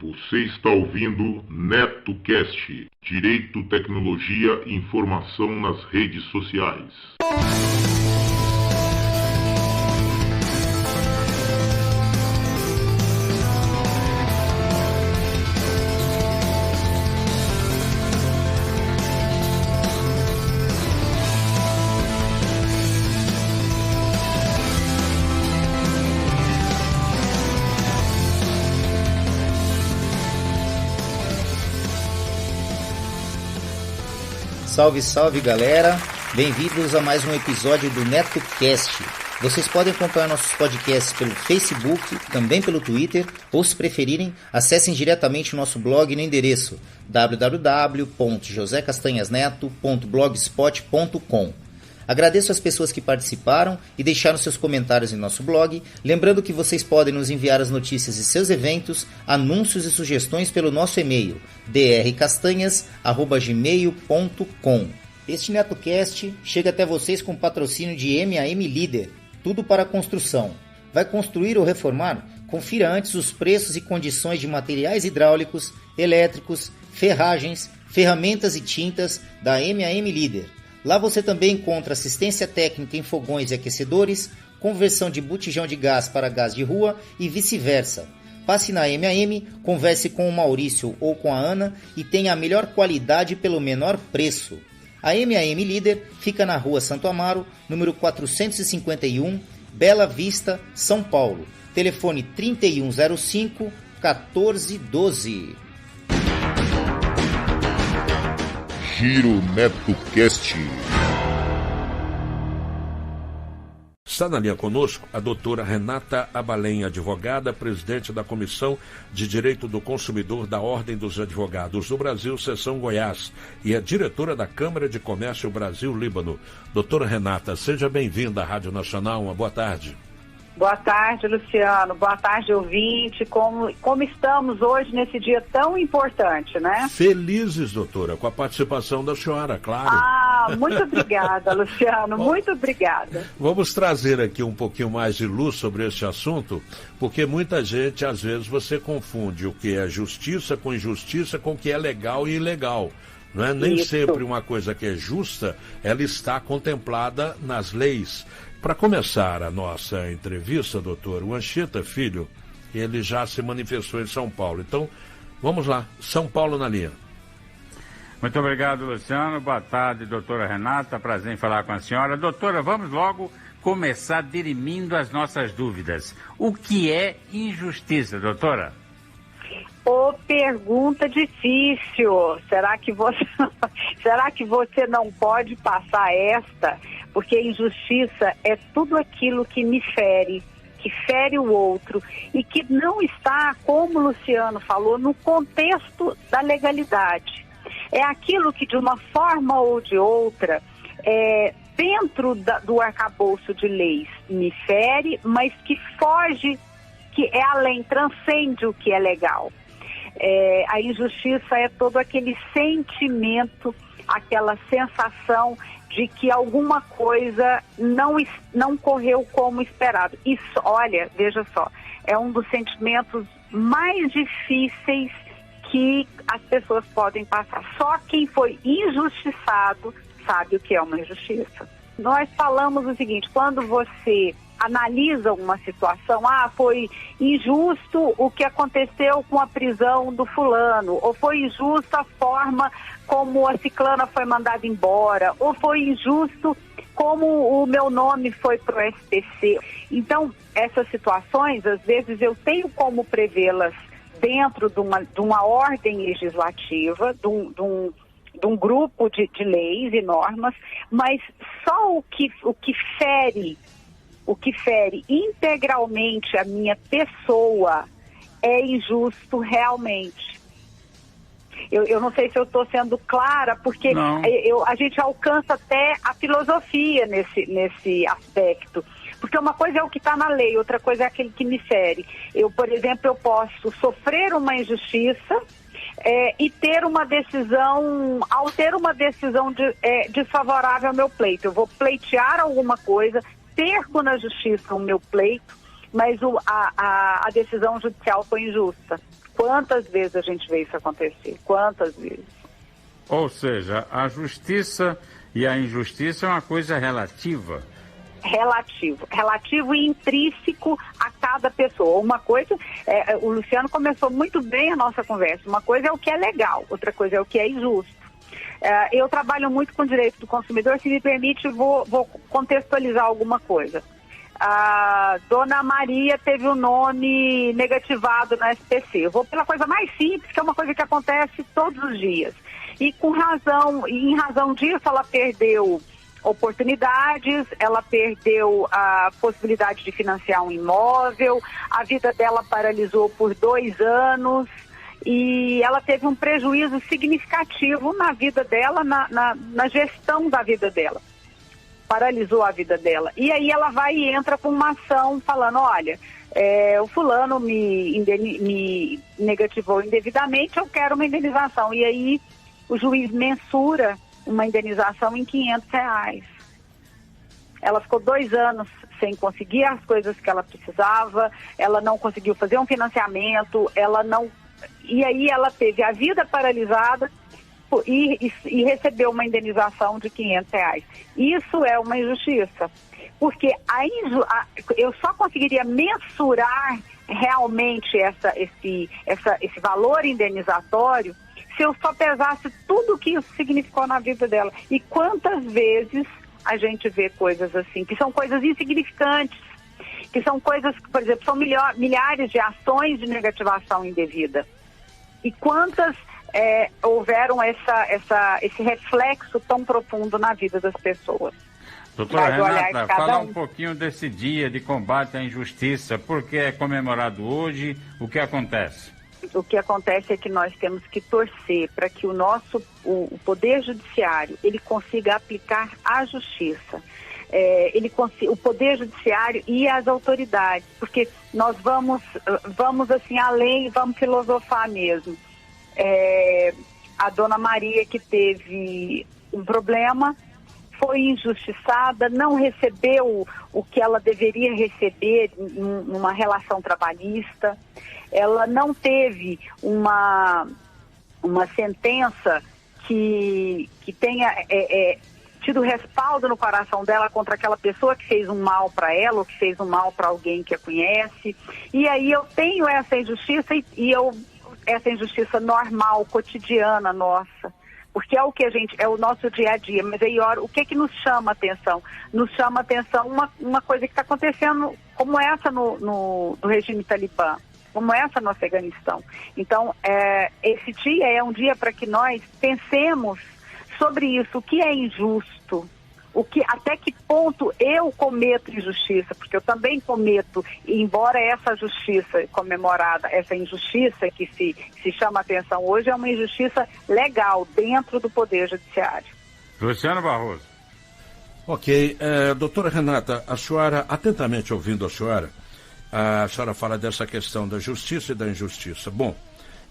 Você está ouvindo NetoCast, Direito, Tecnologia e Informação nas redes sociais. Salve, salve galera, bem-vindos a mais um episódio do NetoCast. Vocês podem acompanhar nossos podcasts pelo Facebook, também pelo Twitter, ou se preferirem, acessem diretamente o nosso blog no endereço www.josecastanhasneto.blogspot.com. Agradeço as pessoas que participaram e deixaram seus comentários em nosso blog, lembrando que vocês podem nos enviar as notícias de seus eventos, anúncios e sugestões pelo nosso e-mail drcastanhas@gmail.com. Este NetoCast chega até vocês com patrocínio de MAM Líder, tudo para construção. Vai construir ou reformar? Confira antes os preços e condições de materiais hidráulicos, elétricos, ferragens, ferramentas e tintas da MAM Líder. Lá você também encontra assistência técnica em fogões e aquecedores, conversão de botijão de gás para gás de rua e vice-versa. Passe na MAM, converse com o Maurício ou com a Ana e tenha a melhor qualidade pelo menor preço. A MAM Líder fica na Rua Santo Amaro, número 451, Bela Vista, São Paulo. Telefone 3105-1412. Giro NetoCast. Está na linha conosco a doutora Renata Abalém, advogada, presidente da Comissão de Direito do Consumidor da Ordem dos Advogados do Brasil, Seção Goiás, e é diretora da Câmara de Comércio Brasil-Líbano. Doutora Renata, seja bem-vinda à Rádio Nacional, uma boa tarde. Boa tarde, Luciano. Boa tarde, ouvinte. Como estamos hoje nesse dia tão importante, né? Felizes, doutora, com a participação da senhora, claro. Muito obrigada, Luciano. Muito obrigada. Vamos trazer aqui um pouquinho mais de luz sobre esse assunto, porque muita gente, às vezes, você confunde o que é justiça com injustiça com o que é legal e ilegal. Não é? Nem sempre uma coisa que é justa, ela está contemplada nas leis. Para começar a nossa entrevista, doutor, o Anchieta Filho, ele já se manifestou em São Paulo. Então, vamos lá, São Paulo na linha. Muito obrigado, Luciano. Boa tarde, doutora Renata. Prazer em falar com a senhora. Doutora, vamos logo começar dirimindo as nossas dúvidas. O que é injustiça, doutora? Pergunta difícil. Será que você não pode passar esta? Porque injustiça é tudo aquilo que me fere, que fere o outro e que não está, como o Luciano falou, no contexto da legalidade. É aquilo que de uma forma ou de outra, dentro do arcabouço de leis, me fere, mas que foge, que é além, transcende o que é legal. A injustiça é todo aquele sentimento, aquela sensação de que alguma coisa não correu como esperado. Isso, olha, veja só, é um dos sentimentos mais difíceis que as pessoas podem passar. Só quem foi injustiçado sabe o que é uma injustiça. Nós falamos o seguinte: quando você analisa uma situação, foi injusto o que aconteceu com a prisão do fulano, ou foi injusta a forma como a ciclana foi mandada embora, ou foi injusto como o meu nome foi para o SPC. Então, essas situações, às vezes, eu tenho como prevê-las dentro de uma ordem legislativa, de um grupo de leis e normas, mas só o que fere integralmente a minha pessoa é injusto realmente. Eu não sei se eu estou sendo clara, porque a gente alcança até a filosofia nesse aspecto. Porque uma coisa é o que está na lei, outra coisa é aquele que me fere. Por exemplo, eu posso sofrer uma injustiça e ter uma decisão, ao ter uma decisão desfavorável ao meu pleito. Eu vou pleitear alguma coisa, perco na justiça o meu pleito, mas a decisão judicial foi injusta. Quantas vezes a gente vê isso acontecer? Quantas vezes? Ou seja, a justiça e a injustiça é uma coisa relativa. Relativo e intrínseco a cada pessoa. Uma coisa, o Luciano começou muito bem a nossa conversa, uma coisa é o que é legal, outra coisa é o que é injusto. Eu trabalho muito com direito do consumidor, se me permite, vou contextualizar alguma coisa. A Dona Maria teve o nome negativado na SPC. Eu vou pela coisa mais simples, que é uma coisa que acontece todos os dias. E em razão disso, ela perdeu oportunidades, ela perdeu a possibilidade de financiar um imóvel, a vida dela paralisou por 2 anos e ela teve um prejuízo significativo na vida dela, na gestão da vida dela. Paralisou a vida dela. E aí ela vai e entra com uma ação falando, olha, o fulano me negativou indevidamente, eu quero uma indenização. E aí o juiz mensura uma indenização em R$500. Ela ficou 2 anos sem conseguir as coisas que ela precisava, ela não conseguiu fazer um financiamento, e aí ela teve a vida paralisada e recebeu uma indenização de R$500. Isso é uma injustiça, porque eu só conseguiria mensurar realmente esse valor indenizatório se eu só pesasse tudo o que isso significou na vida dela. E quantas vezes a gente vê coisas assim, que são coisas insignificantes, que são coisas que, por exemplo, são milhares de ações de negativação indevida. E quantas houveram esse reflexo tão profundo na vida das pessoas. Doutora Renata, fala um pouquinho desse dia de combate à injustiça, por que é comemorado hoje, o que acontece? O que acontece é que nós temos que torcer para que o Poder Judiciário ele consiga aplicar a justiça. O Poder Judiciário e as autoridades, porque nós vamos assim além, vamos filosofar mesmo. A Dona Maria, que teve um problema, foi injustiçada, não recebeu o que ela deveria receber numa relação trabalhista, ela não teve uma sentença que tenha tido respaldo no coração dela contra aquela pessoa que fez um mal para ela ou que fez um mal para alguém que a conhece. E aí eu tenho essa injustiça essa injustiça normal, cotidiana nossa, porque é o que é o nosso dia a dia. Mas aí o que nos chama a atenção? Nos chama a atenção uma coisa que está acontecendo como essa no regime talibã, como essa no Afeganistão. Então, esse dia é um dia para que nós pensemos sobre isso, o que é injusto, até que ponto eu cometo injustiça, porque eu também cometo, embora essa justiça comemorada, essa injustiça que se chama atenção hoje, é uma injustiça legal dentro do Poder Judiciário. Luciano Barroso. Ok, doutora Renata, a senhora, atentamente ouvindo a senhora fala dessa questão da justiça e da injustiça. Bom,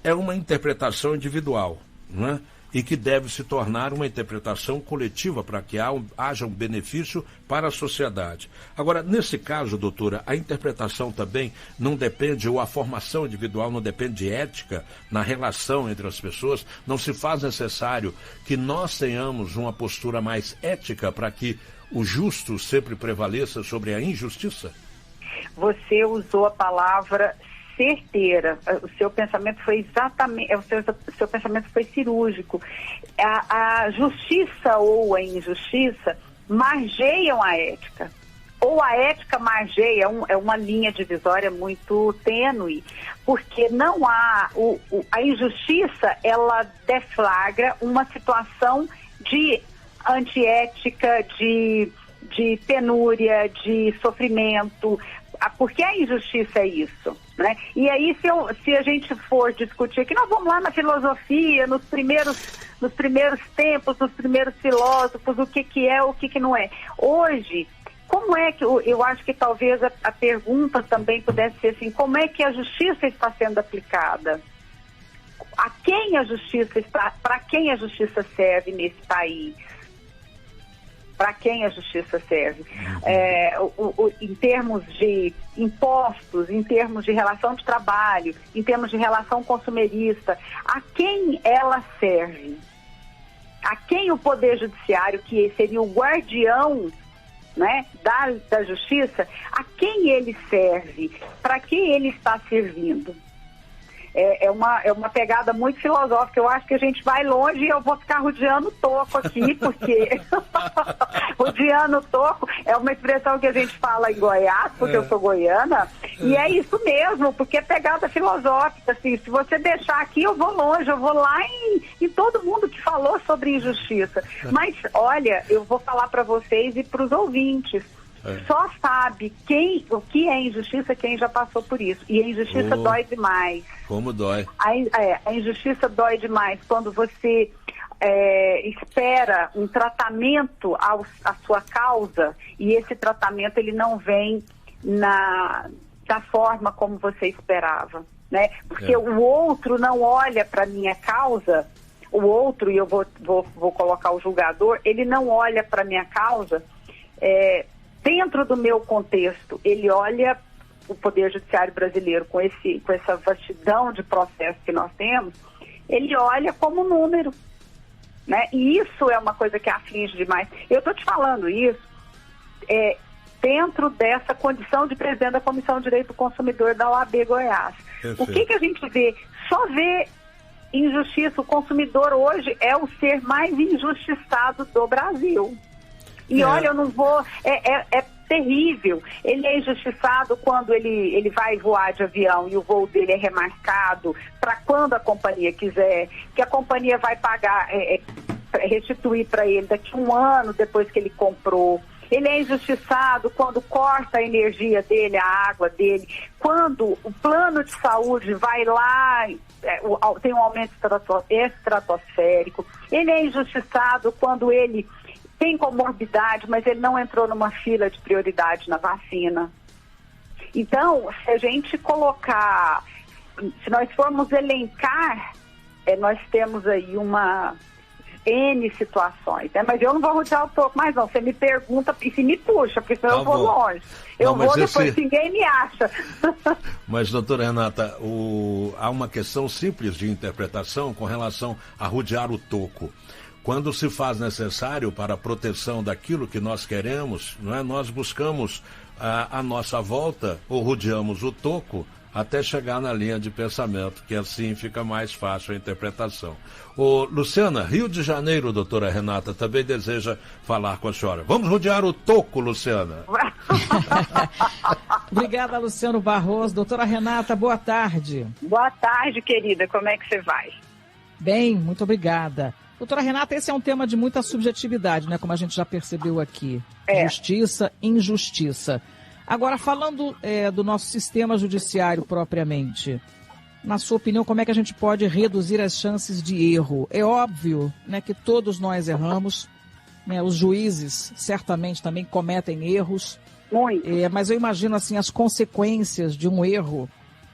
é uma interpretação individual, não é? E que deve se tornar uma interpretação coletiva para que haja um benefício para a sociedade. Agora, nesse caso, doutora, a interpretação também não depende, ou a formação individual não depende de ética na relação entre as pessoas, não se faz necessário que nós tenhamos uma postura mais ética para que o justo sempre prevaleça sobre a injustiça? Você usou a palavra certeira, o seu pensamento foi exatamente, o seu pensamento foi cirúrgico. A justiça ou a injustiça margeiam a ética, ou a ética margeia, é uma linha divisória muito tênue, porque não há, a injustiça, ela deflagra uma situação de antiética, de penúria, de sofrimento, porque a injustiça é isso, né? E aí, se a gente for discutir aqui, nós vamos lá na filosofia, nos primeiros tempos, nos primeiros filósofos, o que é, o que não é. Hoje, como é que, eu acho que talvez a pergunta também pudesse ser assim, como é que a justiça está sendo aplicada? A quem a justiça está, para quem a justiça serve nesse país? para quem a justiça serve. Em termos de impostos, em termos de relação de trabalho, em termos de relação consumerista, a quem ela serve? A quem o Poder Judiciário, que seria o guardião, né, da justiça, a quem ele serve? Para que ele está servindo? É uma pegada muito filosófica. Eu acho que a gente vai longe e eu vou ficar rodeando o toco aqui, porque rodeando o toco é uma expressão que a gente fala em Goiás, porque eu sou goiana, e é isso mesmo, porque é pegada filosófica, assim, se você deixar aqui, eu vou longe, eu vou lá em todo mundo que falou sobre injustiça. Mas, olha, eu vou falar para vocês e para os ouvintes, só sabe o que é injustiça quem já passou por isso. E a injustiça dói demais. Como dói? A injustiça dói demais quando você espera um tratamento à sua causa e esse tratamento ele não vem da forma como você esperava, né? Porque o outro não olha para a minha causa, o outro, e eu vou colocar o julgador, ele não olha para a minha causa dentro do meu contexto. Ele olha o Poder Judiciário brasileiro com essa vastidão de processos que nós temos, ele olha como número, né? E isso é uma coisa que aflige demais. Eu estou te falando isso dentro dessa condição de presidente da Comissão de Direito do Consumidor da OAB Goiás. Perfeito. O que a gente vê? Só vê injustiça. O consumidor hoje é o ser mais injustiçado do Brasil. E olha, eu não vou... É terrível. Ele é injustiçado quando ele vai voar de avião e o voo dele é remarcado para quando a companhia quiser, que a companhia vai pagar, restituir para ele daqui a 1 ano depois que ele comprou. Ele é injustiçado quando corta a energia dele, a água dele, quando o plano de saúde vai lá, tem um aumento estratosférico. Ele é injustiçado quando ele tem comorbidade, mas ele não entrou numa fila de prioridade na vacina. Então, se a gente colocar, se nós formos elencar, nós temos aí N situações, né? Mas eu não vou rodear o topo mais não, você me pergunta e se me puxa, porque senão eu vou longe. Eu vou depois, ninguém me acha. Mas, doutora Renata, há uma questão simples de interpretação com relação a rodear o toco. Quando se faz necessário para a proteção daquilo que nós queremos, não é? Nós buscamos a nossa volta ou rodeamos o toco até chegar na linha de pensamento, que assim fica mais fácil a interpretação. Luciana, Rio de Janeiro, doutora Renata, também deseja falar com a senhora. Vamos rodear o toco, Luciana. Obrigada, Luciano Barroso. Doutora Renata, boa tarde. Boa tarde, querida. Como é que você vai? Bem, muito obrigada. Doutora Renata, esse é um tema de muita subjetividade, né? Como a gente já percebeu aqui. Justiça, injustiça. Agora, falando do nosso sistema judiciário propriamente, na sua opinião, como é que a gente pode reduzir as chances de erro? É óbvio, né, que todos nós erramos, né? Os juízes certamente também cometem erros. Muito. Mas eu imagino assim, as consequências de um erro,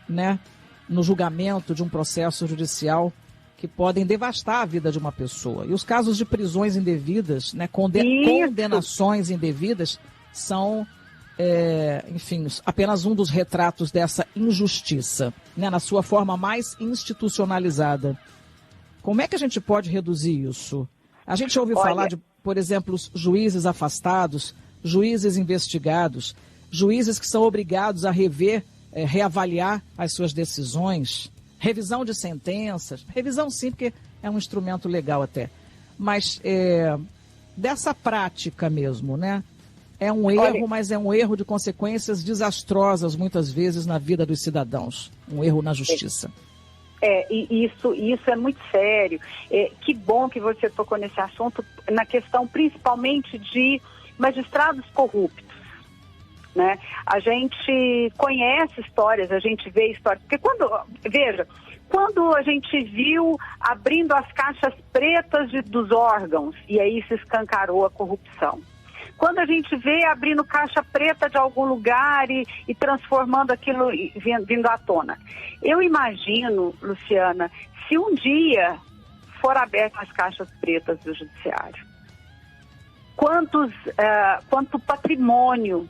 né, no julgamento de um processo judicial, que podem devastar a vida de uma pessoa. E os casos de prisões indevidas, né, condenações indevidas, são, enfim, apenas um dos retratos dessa injustiça, né, na sua forma mais institucionalizada. Como é que a gente pode reduzir isso? A gente ouve falar de, por exemplo, os juízes afastados, juízes investigados, juízes que são obrigados a reavaliar as suas decisões. Revisão de sentenças, revisão sim, porque é um instrumento legal até, mas dessa prática mesmo, né? É um erro, mas é um erro de consequências desastrosas muitas vezes na vida dos cidadãos, um erro na justiça. E isso é muito sério. Que bom que você tocou nesse assunto, na questão principalmente de magistrados corruptos. Né? A gente conhece histórias, a gente vê histórias, porque quando a gente viu abrindo as caixas pretas dos órgãos, e aí se escancarou a corrupção. Quando a gente vê abrindo caixa preta de algum lugar e transformando aquilo, vindo à tona. Eu imagino, Luciana, se um dia for abertas as caixas pretas do judiciário, quanto patrimônio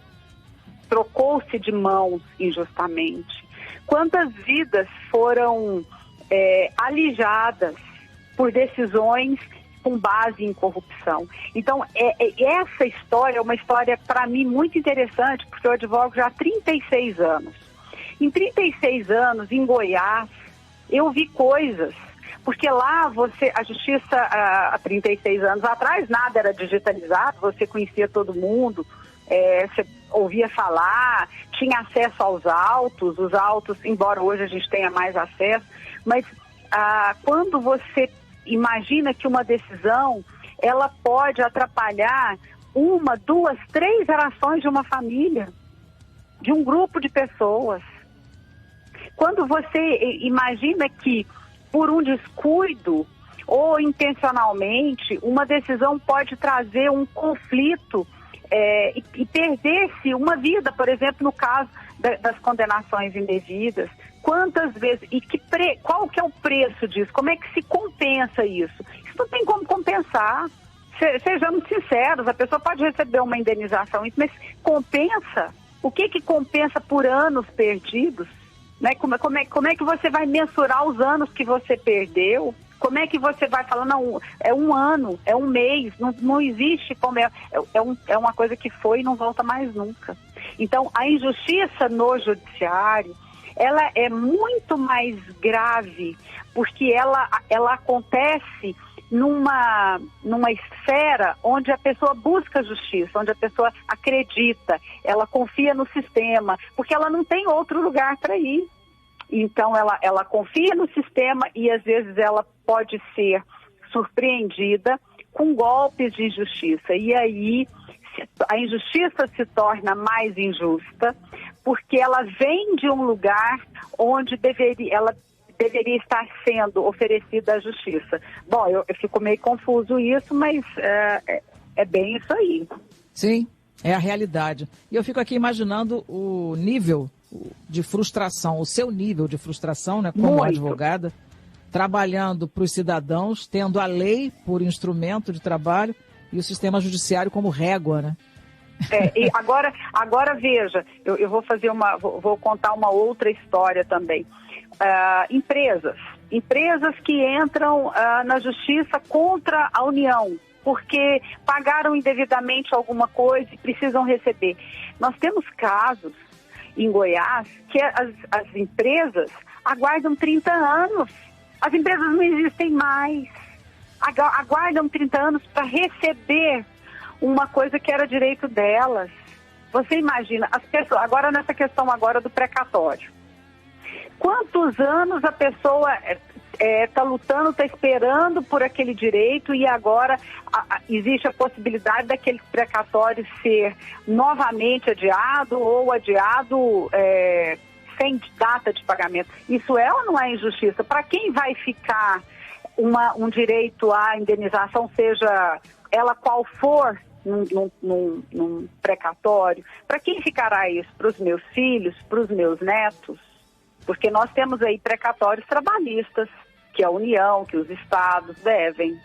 trocou-se de mãos injustamente, quantas vidas foram alijadas por decisões com base em corrupção. Então, essa história é uma história, para mim, muito interessante, porque eu advogo já há 36 anos. Em 36 anos, em Goiás, eu vi coisas, porque lá a justiça, há 36 anos atrás, nada era digitalizado, você conhecia todo mundo, você ouvia falar, tinha acesso aos autos, os autos, embora hoje a gente tenha mais acesso, mas quando você imagina que uma decisão, ela pode atrapalhar 1, 2, 3 gerações de uma família, de um grupo de pessoas. Quando você imagina que, por um descuido ou intencionalmente, uma decisão pode trazer um conflito e perder-se uma vida, por exemplo, no caso das condenações indevidas. Quantas vezes, qual que é o preço disso? Como é que se compensa isso? Isso não tem como compensar. Sejamos sinceros, a pessoa pode receber uma indenização, mas compensa? O que compensa por anos perdidos? Né? Como é que você vai mensurar os anos que você perdeu? Como é que você vai falar, não, é um ano, é um mês, não existe como é uma coisa que foi e não volta mais nunca. Então, a injustiça no judiciário, ela é muito mais grave, porque ela acontece numa esfera onde a pessoa busca justiça, onde a pessoa acredita, ela confia no sistema, porque ela não tem outro lugar para ir. Então, ela confia no sistema e, às vezes, ela pode ser surpreendida com golpes de injustiça. E aí, a injustiça se torna mais injusta, porque ela vem de um lugar onde ela deveria estar sendo oferecida a justiça. Bom, eu fico meio confuso isso, mas é bem isso aí. Sim, é a realidade. E eu fico aqui imaginando o nível de frustração, o seu nível de frustração, né, como advogada, trabalhando para os cidadãos, tendo a lei por instrumento de trabalho e o sistema judiciário como régua, né? E agora veja, eu vou contar uma outra história também. Empresas que entram na justiça contra a União, porque pagaram indevidamente alguma coisa e precisam receber. Nós temos casos em Goiás que as empresas aguardam 30 anos. As empresas não existem mais. Aguardam 30 anos para receber uma coisa que era direito delas. Você imagina, as pessoas, agora nessa questão agora do precatório. Quantos anos a pessoa está lutando, está esperando por aquele direito e agora existe a possibilidade daquele precatório ser novamente adiado ou adiado sem data de pagamento. Isso é ou não é injustiça? Para quem vai ficar um direito à indenização, seja ela qual for, num precatório? Para quem ficará isso? Para os meus filhos? Para os meus netos? Porque nós temos aí precatórios trabalhistas, que a União, que os estados devem.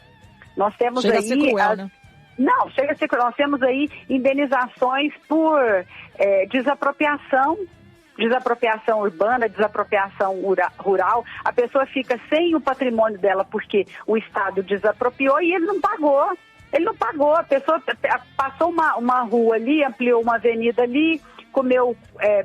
Nós temos chega a ser cruel, né? Não, chega a ser cruel. Nós temos aí indenizações por desapropriação urbana, desapropriação rural. A pessoa fica sem o patrimônio dela porque o Estado desapropriou e ele não pagou. Ele não pagou. A pessoa passou uma rua ali, ampliou uma avenida ali, comeu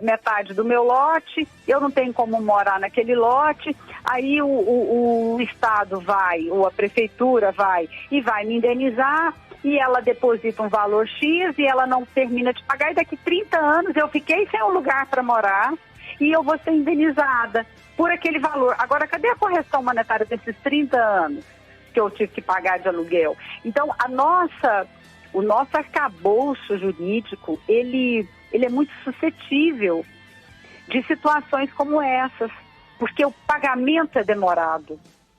metade do meu lote, eu não tenho como morar naquele lote, aí o Estado vai, ou a prefeitura vai me indenizar, e ela deposita um valor X e ela não termina de pagar, e daqui 30 anos eu fiquei sem um lugar para morar e eu vou ser indenizada por aquele valor. Agora, cadê a correção monetária desses 30 anos que eu tive que pagar de aluguel? Então, o nosso arcabouço jurídico, ele é muito suscetível de situações como essas, porque o pagamento é demorado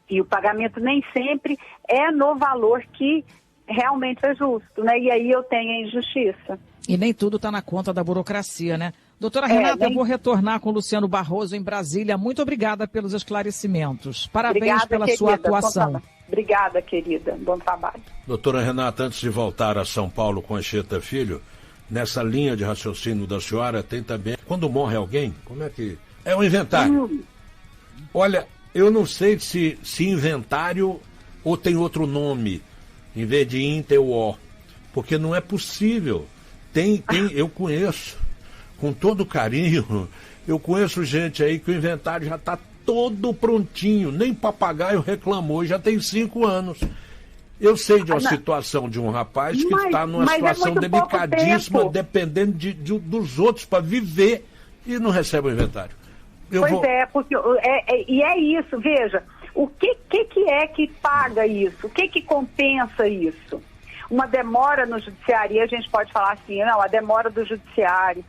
e o pagamento nem sempre é no valor que realmente é justo, né? E aí eu tenho a injustiça. E nem tudo está na conta da burocracia, né? Doutora Renata, eu vou retornar com o Luciano Barroso em Brasília. Muito obrigada pelos esclarecimentos. Parabéns obrigada, pela querida. Sua atuação. Obrigada, querida. Bom trabalho. Doutora Renata, antes de voltar a São Paulo com Anchieta Filho, nessa linha de raciocínio da senhora tem também, quando morre alguém, como é que... É o inventário. Olha, eu não sei se inventário ou tem outro nome, em vez de IN ter o O, porque não é possível. Eu conheço, com todo carinho, eu conheço gente aí que o inventário já está todo prontinho, nem papagaio reclamou, já tem 5 anos. Eu sei de uma situação de um rapaz que está numa situação delicadíssima, dependendo dos outros para viver e não recebe o inventário. Porque e é isso, veja, o que é que paga isso? O que compensa isso? Uma demora no judiciário, e a gente pode falar assim, não, a demora do judiciário,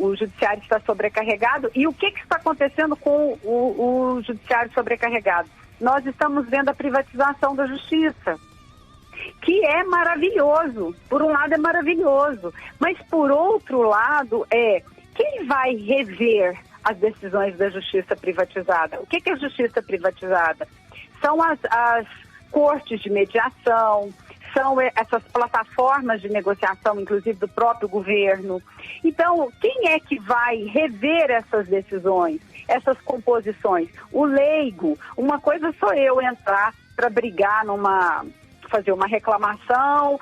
o judiciário está sobrecarregado, e o que está acontecendo com o judiciário sobrecarregado? Nós estamos vendo a privatização da justiça, que é maravilhoso, por um lado é maravilhoso, mas por outro lado quem vai rever as decisões da justiça privatizada? O que é a justiça privatizada? São as cortes de mediação, são essas plataformas de negociação, inclusive do próprio governo. Então, quem é que vai rever essas decisões, essas composições? O leigo. Uma coisa sou eu entrar para brigar fazer uma reclamação,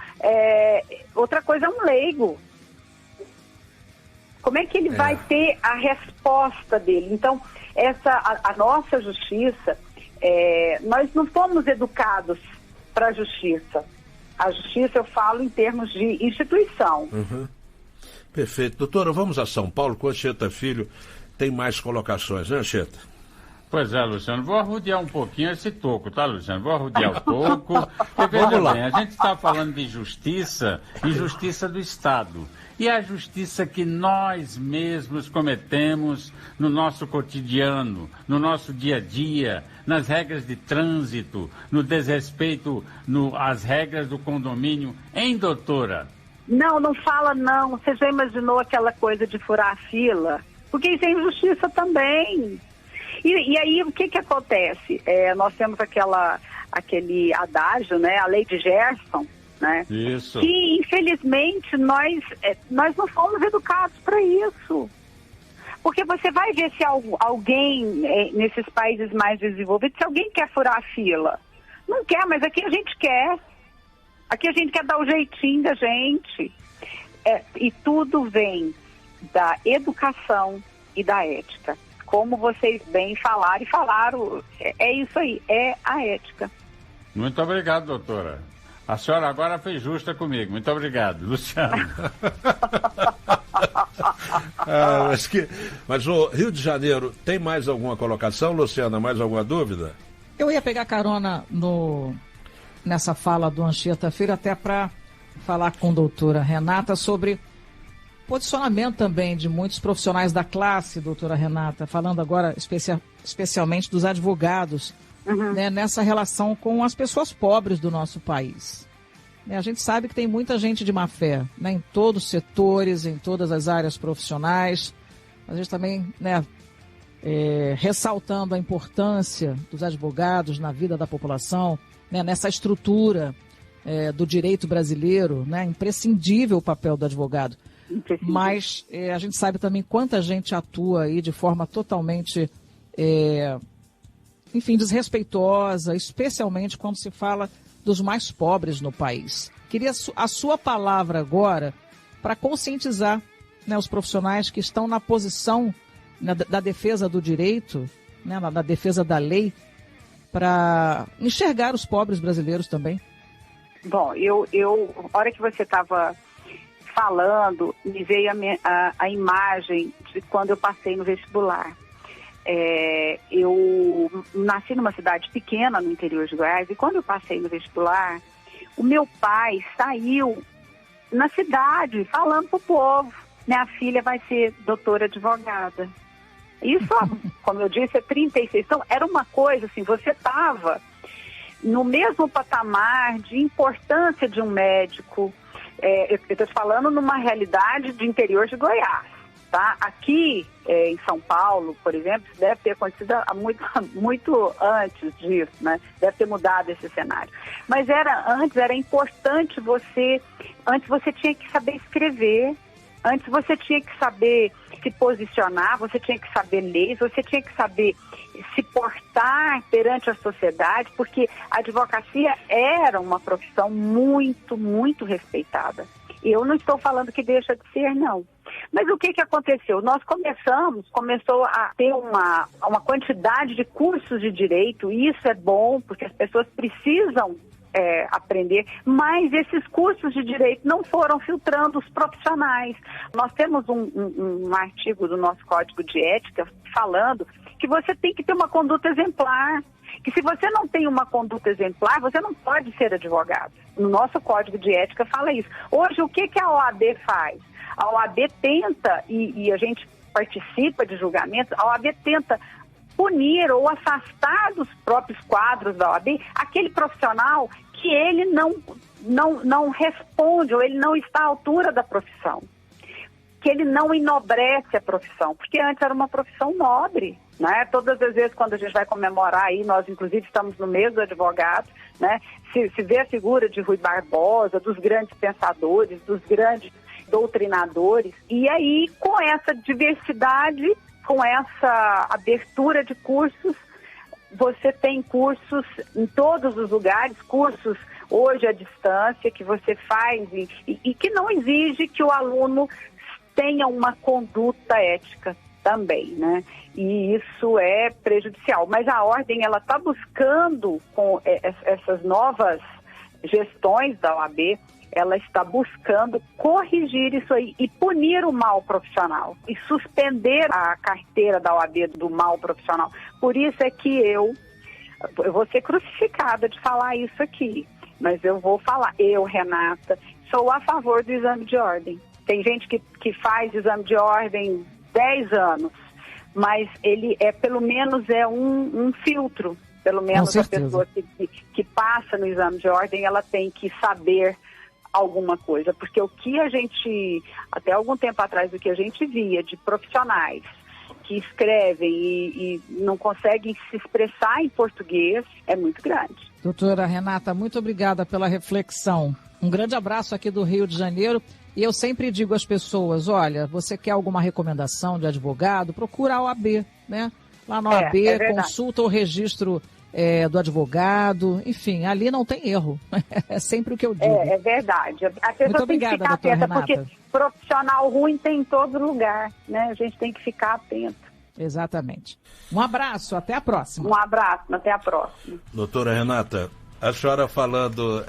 outra coisa é um leigo. Como é que ele vai ter a resposta dele? Então, a nossa justiça, nós não fomos educados para a justiça. A justiça, eu falo em termos de instituição. Uhum. Perfeito. Doutora, vamos a São Paulo com a Anchieta Filho. Tem mais colocações, né, Anchieta? Pois é, Luciano, vou arrodear um pouquinho esse toco, tá, Luciano? Vou arrodear o toco. Veja bem, a gente está falando de justiça e justiça do Estado. E a justiça que nós mesmos cometemos no nosso cotidiano, no nosso dia a dia, nas regras de trânsito, no desrespeito às regras do condomínio. Hein, doutora? Não fala não. Você já imaginou aquela coisa de furar a fila? Porque isso é injustiça também. E aí, o que acontece? Nós temos aquele adágio, né? A lei de Gerson, né? Isso. Que, infelizmente, nós não fomos educados para isso. Porque você vai ver se alguém, nesses países mais desenvolvidos, se alguém quer furar a fila. Não quer, mas aqui a gente quer. Aqui a gente quer dar o jeitinho da gente. E tudo vem da educação e da ética. Como vocês bem falaram, é isso aí, é a ética. Muito obrigado, doutora. A senhora agora foi justa comigo. Muito obrigado, Luciano. Mas o Rio de Janeiro, tem mais alguma colocação, Luciana? Mais alguma dúvida? Eu ia pegar carona nessa fala do Anchieta Filho, até para falar com a doutora Renata sobre posicionamento também de muitos profissionais da classe, doutora Renata, falando agora especialmente dos advogados, né, nessa relação com as pessoas pobres do nosso país. A gente sabe que tem muita gente de má fé, né, em todos os setores, em todas as áreas profissionais. A gente também, né, ressaltando a importância dos advogados na vida da população, né, nessa estrutura do direito brasileiro, né, imprescindível o papel do advogado. Mas a gente sabe também quanta gente atua aí de forma totalmente, desrespeitosa, especialmente quando se fala dos mais pobres no país. Queria a sua palavra agora para conscientizar, né, os profissionais que estão na posição, né, da defesa do direito, né, da defesa da lei, para enxergar os pobres brasileiros também. Bom, a hora que você estava falando, me veio a imagem de quando eu passei no vestibular. Eu nasci numa cidade pequena no interior de Goiás, e quando eu passei no vestibular, o meu pai saiu na cidade falando pro povo: minha filha vai ser doutora advogada. Isso, como eu disse, é 36. Então, era uma coisa assim, você estava no mesmo patamar de importância de um médico, eu estou falando numa realidade de interior de Goiás, tá? Aqui em São Paulo, por exemplo, deve ter acontecido muito antes disso, né? Deve ter mudado esse cenário. Mas antes era importante antes você tinha que saber escrever, antes você tinha que saber se posicionar, você tinha que saber leis, você tinha que saber se portar perante a sociedade, porque a advocacia era uma profissão muito, muito respeitada. Eu não estou falando que deixa de ser, não. Mas o que aconteceu? Nós começou a ter uma quantidade de cursos de direito, e isso é bom, porque as pessoas precisam aprender, mas esses cursos de direito não foram filtrando os profissionais. Nós temos um artigo do nosso Código de Ética falando que você tem que ter uma conduta exemplar, que se você não tem uma conduta exemplar, você não pode ser advogado. No nosso Código de Ética fala isso. Hoje, o que a OAB faz? A OAB tenta, e a gente participa de julgamentos, a OAB tenta punir ou afastar dos próprios quadros da OAB aquele profissional que ele não responde, ou ele não está à altura da profissão, que ele não enobrece a profissão, porque antes era uma profissão nobre, né? Todas as vezes quando a gente vai comemorar aí, nós inclusive estamos no mês do advogado, né? Se vê a figura de Rui Barbosa, dos grandes pensadores, dos grandes doutrinadores, e aí com essa diversidade, com essa abertura de cursos, você tem cursos em todos os lugares, cursos hoje à distância que você faz e que não exige que o aluno tenha uma conduta ética também, né? E isso é prejudicial. Mas a ordem, ela está buscando, com essas novas gestões da OAB, ela está buscando corrigir isso aí e punir o mal profissional e suspender a carteira da OAB do mal profissional. Por isso é que eu vou ser crucificada de falar isso aqui, mas eu vou falar, Renata, sou a favor do exame de ordem. Tem gente que faz exame de ordem 10 anos, mas ele pelo menos um filtro. Pelo menos a pessoa que passa no exame de ordem, ela tem que saber alguma coisa, porque o que a gente, até algum tempo atrás, o que a gente via de profissionais que escrevem e não conseguem se expressar em português é muito grande. Doutora Renata, muito obrigada pela reflexão. Um grande abraço aqui do Rio de Janeiro. E eu sempre digo às pessoas, olha, você quer alguma recomendação de advogado? Procura a OAB, né? Lá na OAB, consulta o registro do advogado, enfim, ali não tem erro. É sempre o que eu digo. É verdade. A pessoa muito obrigada, tem que ficar atenta, porque profissional ruim tem em todo lugar, né? A gente tem que ficar atento. Exatamente. Um abraço, até a próxima. Um abraço, até a próxima. Doutora Renata, a senhora falando,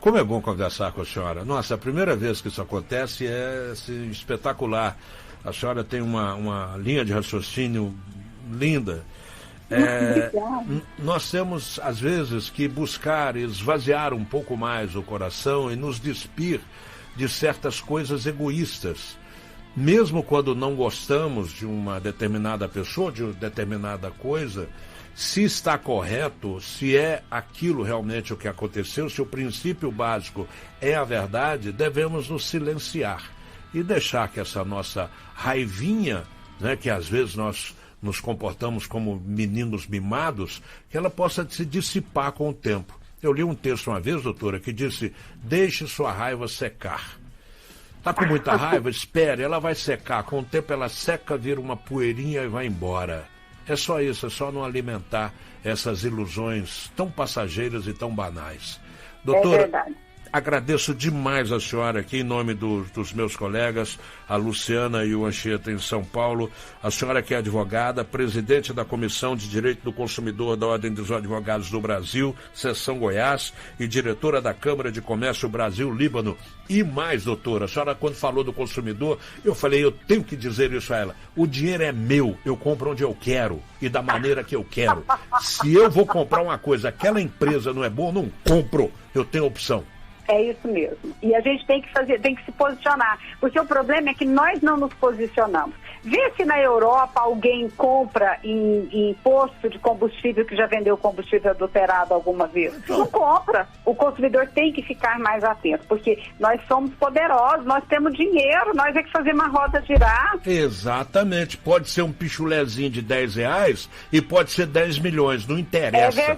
como é bom conversar com a senhora. Nossa, a primeira vez que isso acontece é espetacular. A senhora tem uma linha de raciocínio linda. Nós temos, às vezes, que buscar esvaziar um pouco mais o coração e nos despir de certas coisas egoístas. Mesmo quando não gostamos de uma determinada pessoa, de uma determinada coisa, se está correto, se é aquilo realmente o que aconteceu, se o princípio básico é a verdade, devemos nos silenciar e deixar que essa nossa raivinha, né, que às vezes nós nos comportamos como meninos mimados, que ela possa se dissipar com o tempo. Eu li um texto uma vez, doutora, que disse: deixe sua raiva secar. Está com muita raiva? Espere, ela vai secar. Com o tempo ela seca, vira uma poeirinha e vai embora. É só isso, é só não alimentar essas ilusões tão passageiras e tão banais. Doutora, verdade. Agradeço demais a senhora aqui em nome dos meus colegas, a Luciana e o Anchieta em São Paulo. A senhora que é advogada, presidente da Comissão de Direito do Consumidor da Ordem dos Advogados do Brasil, Seção Goiás, e diretora da Câmara de Comércio Brasil-Líbano. E mais, doutora, a senhora quando falou do consumidor, eu falei, eu tenho que dizer isso a ela. O dinheiro é meu, eu compro onde eu quero e da maneira que eu quero. Se eu vou comprar uma coisa, aquela empresa não é boa, eu não compro, eu tenho opção. É isso mesmo. E a gente tem que se posicionar. Porque o problema é que nós não nos posicionamos. Vê se na Europa alguém compra em posto de combustível que já vendeu combustível adulterado alguma vez. Não compra. O consumidor tem que ficar mais atento, porque nós somos poderosos, nós temos dinheiro, nós é que fazemos a roda girar. Exatamente. Pode ser um pichulezinho de R$10 e pode ser 10 milhões, não interessa. É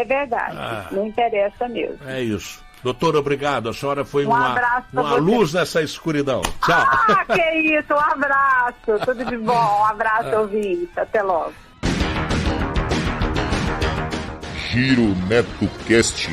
verdade. Não interessa mesmo. É isso. Doutora, obrigado. A senhora foi uma luz nessa escuridão. Tchau. Que isso. Um abraço. Tudo de bom. Um abraço, ouvinte. Até logo. Giro NetoCast.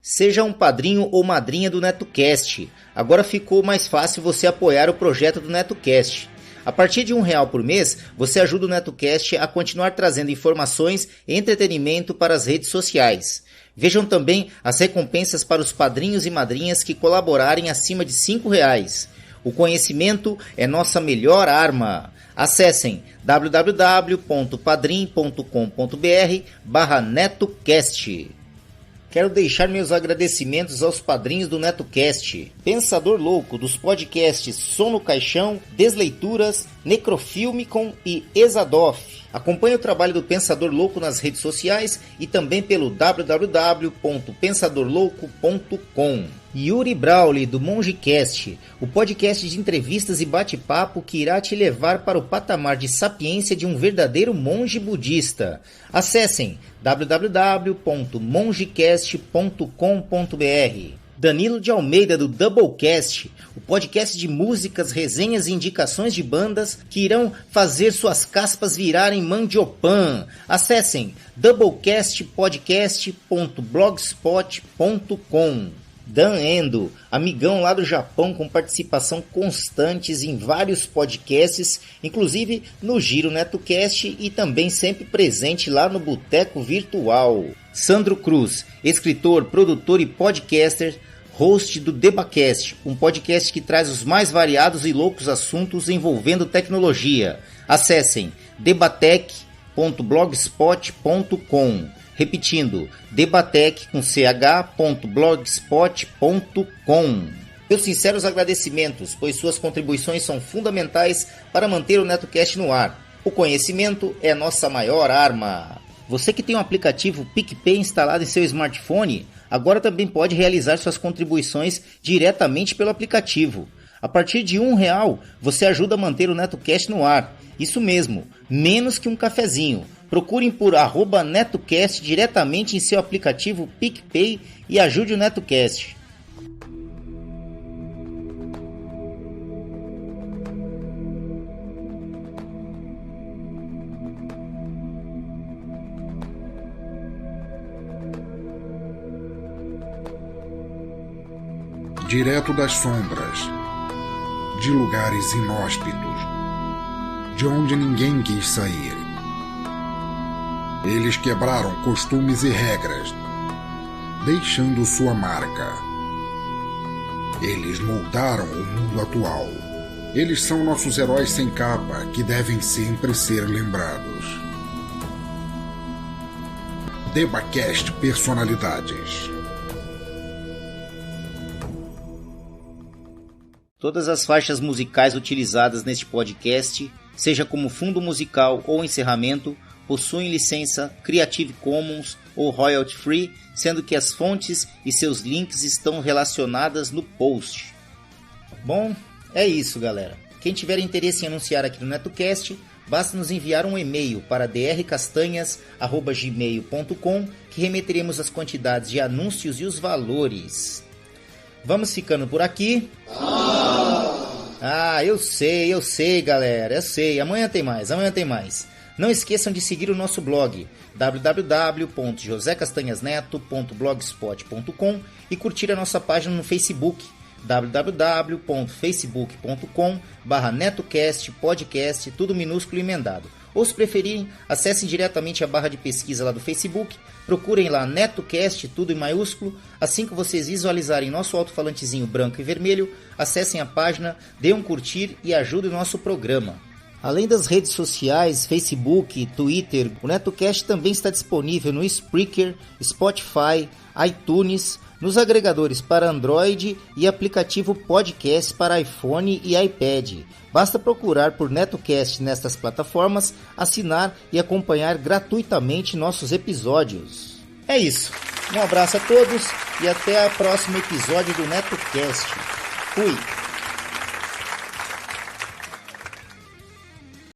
Seja um padrinho ou madrinha do NetoCast. Agora ficou mais fácil você apoiar o projeto do NetoCast. A partir de R$1 por mês, você ajuda o NetoCast a continuar trazendo informações e entretenimento para as redes sociais. Vejam também as recompensas para os padrinhos e madrinhas que colaborarem acima de R$5. O conhecimento é nossa melhor arma. Acessem www.padrim.com.br/NetoCast. Quero deixar meus agradecimentos aos padrinhos do NetoCast. Pensador Louco, dos podcasts Som no Caixão, Desleituras, Necrofilmicon e Exadoff. Acompanhe o trabalho do Pensador Louco nas redes sociais e também pelo www.pensadorlouco.com. Yuri Brauli, do MongeCast, o podcast de entrevistas e bate-papo que irá te levar para o patamar de sapiência de um verdadeiro monge budista. Acessem www.mongecast.com.br. Danilo de Almeida, do Doublecast, o podcast de músicas, resenhas e indicações de bandas que irão fazer suas caspas virarem mandiopan. Acessem doublecastpodcast.blogspot.com. Dan Endo, amigão lá do Japão com participação constantes em vários podcasts, inclusive no Giro NetoCast e também sempre presente lá no Boteco Virtual. Sandro Cruz, escritor, produtor e podcaster, host do Debacast, um podcast que traz os mais variados e loucos assuntos envolvendo tecnologia. Acessem debatec.blogspot.com. Repetindo, debatec.blogspot.com. Meus sinceros agradecimentos, pois suas contribuições são fundamentais para manter o NetoCast no ar. O conhecimento é nossa maior arma. Você que tem o aplicativo PicPay instalado em seu smartphone, agora também pode realizar suas contribuições diretamente pelo aplicativo. A partir de R$1, você ajuda a manter o NetoCast no ar. Isso mesmo, menos que um cafezinho. Procurem por @NetoCast diretamente em seu aplicativo PicPay e ajude o NetoCast. Direto das sombras, de lugares inóspitos, de onde ninguém quis sair. Eles quebraram costumes e regras, deixando sua marca. Eles moldaram o mundo atual. Eles são nossos heróis sem capa, que devem sempre ser lembrados. Debacast Personalidades. Todas as faixas musicais utilizadas neste podcast, seja como fundo musical ou encerramento, possuem licença Creative Commons ou Royalty Free, sendo que as fontes e seus links estão relacionadas no post. Bom, é isso, galera. Quem tiver interesse em anunciar aqui no NetoCast, basta nos enviar um e-mail para drcastanhas@gmail.com, que remeteremos as quantidades de anúncios e os valores. Vamos ficando por aqui. Eu sei, galera, eu sei. Amanhã tem mais. Não esqueçam de seguir o nosso blog www.josecastanhasneto.blogspot.com e curtir a nossa página no Facebook www.facebook.com/NetoCast podcast, tudo minúsculo e emendado. Ou se preferirem, acessem diretamente a barra de pesquisa lá do Facebook, procurem lá NetoCast, tudo em maiúsculo. Assim que vocês visualizarem nosso alto-falantezinho branco e vermelho, acessem a página, dêem um curtir e ajudem o nosso programa. Além das redes sociais, Facebook, Twitter, o NetoCast também está disponível no Spreaker, Spotify, iTunes, nos agregadores para Android e aplicativo podcast para iPhone e iPad. Basta procurar por NetoCast nestas plataformas, assinar e acompanhar gratuitamente nossos episódios. É isso. Um abraço a todos e até o próximo episódio do NetoCast. Fui!